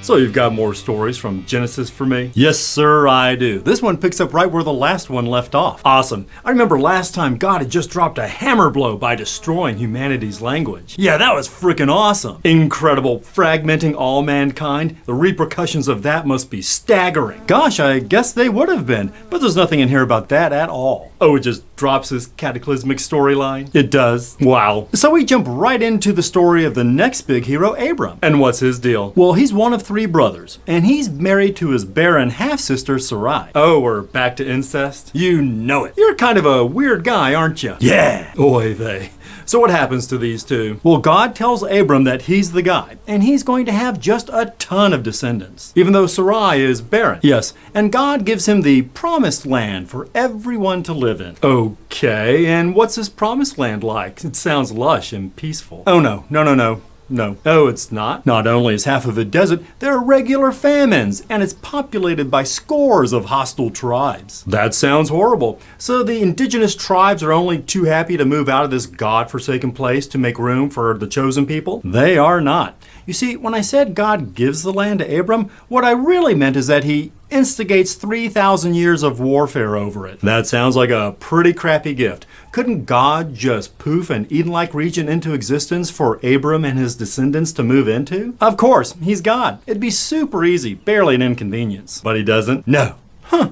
So you've got more stories from Genesis for me? Yes, sir, I do. This one picks up right where the last one left off. Awesome. I remember last time God had just dropped a hammer blow by destroying humanity's language. Yeah, that was freaking awesome. Incredible. Fragmenting all mankind. The repercussions of that must be staggering. Gosh, I guess they would have been, but there's nothing in here about that at all. Oh, it just drops his cataclysmic storyline? It does. Wow. So we jump right into the story of the next big hero, Abram. And what's his deal? Well, he's one of 3 brothers, and he's married to his barren half-sister, Sarai. Oh, we're back to incest? You know it. You're kind of a weird guy, aren't you? Yeah. Oy vey. So what happens to these two? Well, God tells Abram that he's the guy, and he's going to have just a ton of descendants, even though Sarai is barren. Yes, and God gives him the promised land for everyone to live in. Okay, and what's this promised land like? It sounds lush and peaceful. Oh no. No. Oh, it's not. Not only is half of it desert, there are regular famines, and it's populated by scores of hostile tribes. That sounds horrible. So the indigenous tribes are only too happy to move out of this God-forsaken place to make room for the chosen people? They are not. You see, when I said God gives the land to Abram, what I really meant is that he instigates 3,000 years of warfare over it. That sounds like a pretty crappy gift. Couldn't God just poof an Eden-like region into existence for Abram and his descendants to move into? Of course, he's God. It'd be super easy, barely an inconvenience. But he doesn't? No. Huh.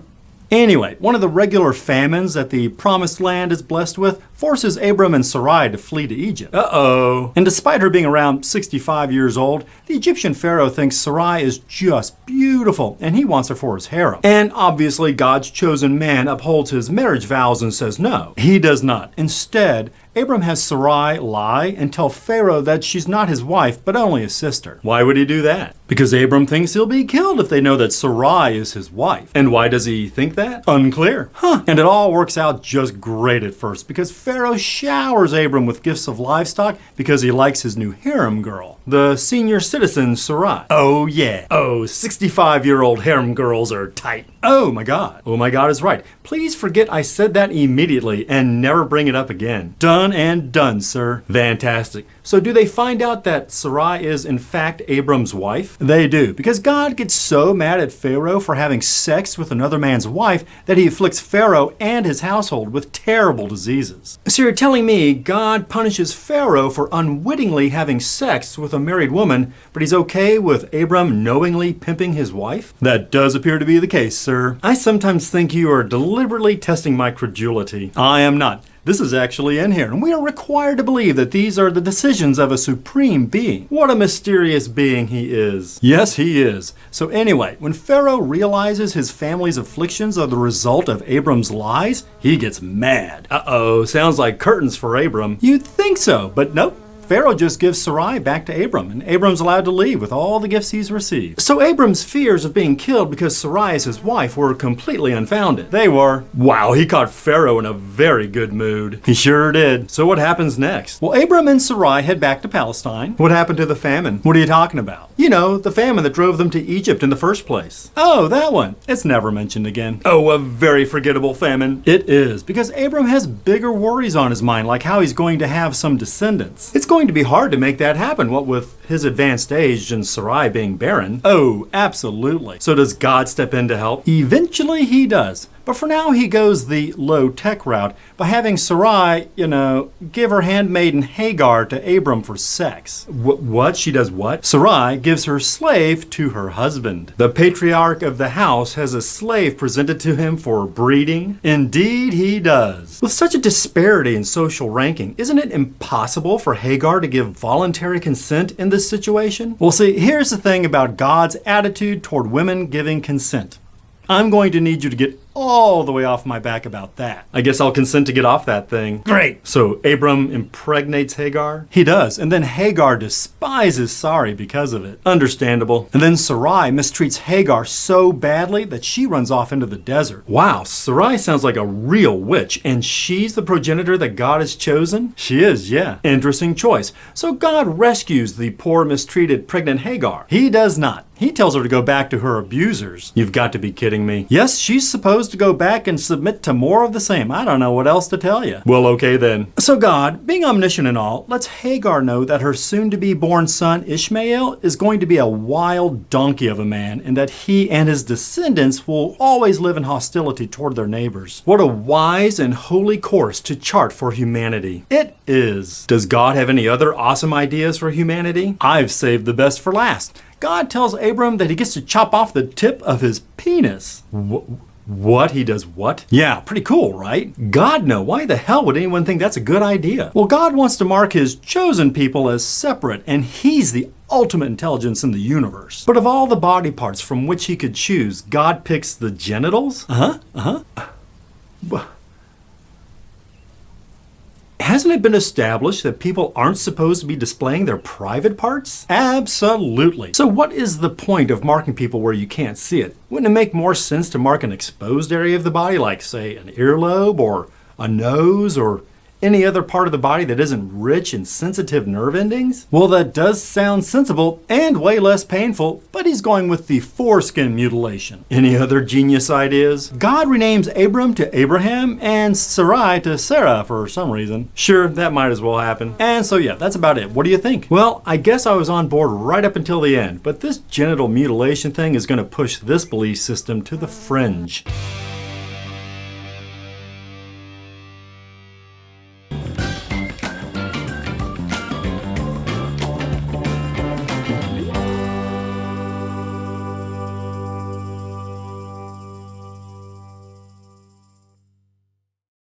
Anyway, one of the regular famines that the promised land is blessed with forces Abram and Sarai to flee to Egypt. Uh-oh. And despite her being around 65 years old, the Egyptian pharaoh thinks Sarai is just beautiful, and he wants her for his harem. And obviously, God's chosen man upholds his marriage vows and says no. He does not. Instead, Abram has Sarai lie and tell Pharaoh that she's not his wife, but only his sister. Why would he do that? Because Abram thinks he'll be killed if they know that Sarai is his wife. And why does he think that? Unclear. And it all works out just great at first, because Pharaoh showers Abram with gifts of livestock because he likes his new harem girl, the senior citizen Sarai. Oh yeah. Oh, 65-year-old harem girls are tight. Oh my God. Oh my God is right. Please forget I said that immediately and never bring it up again. Done and done, sir. Fantastic. So do they find out that Sarai is in fact Abram's wife? They do, because God gets so mad at Pharaoh for having sex with another man's wife that he afflicts Pharaoh and his household with terrible diseases. So you're telling me God punishes Pharaoh for unwittingly having sex with a married woman, but he's okay with Abram knowingly pimping his wife? That does appear to be the case, sir. I sometimes think you are deliberately testing my credulity. I am not. This is actually in here, and we are required to believe that these are the decisions of a supreme being. What a mysterious being he is. Yes, he is. So anyway, when Pharaoh realizes his family's afflictions are the result of Abram's lies, he gets mad. Uh-oh, sounds like curtains for Abram. You'd think so, but nope. Pharaoh just gives Sarai back to Abram, and Abram's allowed to leave with all the gifts he's received. So Abram's fears of being killed because Sarai is his wife were completely unfounded. They were. Wow, he caught Pharaoh in a very good mood. He sure did. So what happens next? Well, Abram and Sarai head back to Palestine. What happened to the famine? What are you talking about? You know, the famine that drove them to Egypt in the first place. Oh, that one. It's never mentioned again. Oh, a very forgettable famine. It is, because Abram has bigger worries on his mind, like how he's going to have some descendants. It's going to be hard to make that happen, what with his advanced age and Sarai being barren. Oh, absolutely. So does God step in to help? Eventually he does. But for now he goes the low-tech route by having Sarai, give her handmaiden Hagar to Abram for sex. What? She does what? Sarai gives her slave to her husband. The patriarch of the house has a slave presented to him for breeding. Indeed he does. With such a disparity in social ranking, isn't it impossible for Hagar to give voluntary consent in this situation? Well, see, here's the thing about God's attitude toward women giving consent. I'm going to need you to get all the way off my back about that. I guess I'll consent to get off that thing. Great. So Abram impregnates Hagar? He does, and then Hagar despises Sarai because of it. Understandable. And then Sarai mistreats Hagar so badly that she runs off into the desert. Wow, Sarai sounds like a real witch, and she's the progenitor that God has chosen? She is, yeah. Interesting choice. So God rescues the poor, mistreated, pregnant Hagar. He does not. He tells her to go back to her abusers. You've got to be kidding me. Yes, she's supposed supposed to go back and submit to more of the same. I don't know what else to tell you. Well, okay then. So God, being omniscient and all, lets Hagar know that her soon-to-be born son Ishmael is going to be a wild donkey of a man, and that he and his descendants will always live in hostility toward their neighbors. What a wise and holy course to chart for humanity. It is. Does God have any other awesome ideas for humanity? I've saved the best for last. God tells Abram that he gets to chop off the tip of his penis. What? He does what? Yeah, pretty cool, right? God, no. Why the hell would anyone think that's a good idea? Well, God wants to mark his chosen people as separate, and he's the ultimate intelligence in the universe. But of all the body parts from which he could choose, God picks the genitals? Hasn't it been established that people aren't supposed to be displaying their private parts? Absolutely. So what is the point of marking people where you can't see it? Wouldn't it make more sense to mark an exposed area of the body, like, say, an earlobe or a nose or any other part of the body that isn't rich in sensitive nerve endings? Well, that does sound sensible and way less painful, but he's going with the foreskin mutilation. Any other genius ideas? God renames Abram to Abraham and Sarai to Sarah for some reason. Sure, that might as well happen. And so yeah, that's about it. What do you think? Well, I guess I was on board right up until the end, but this genital mutilation thing is going to push this belief system to the fringe.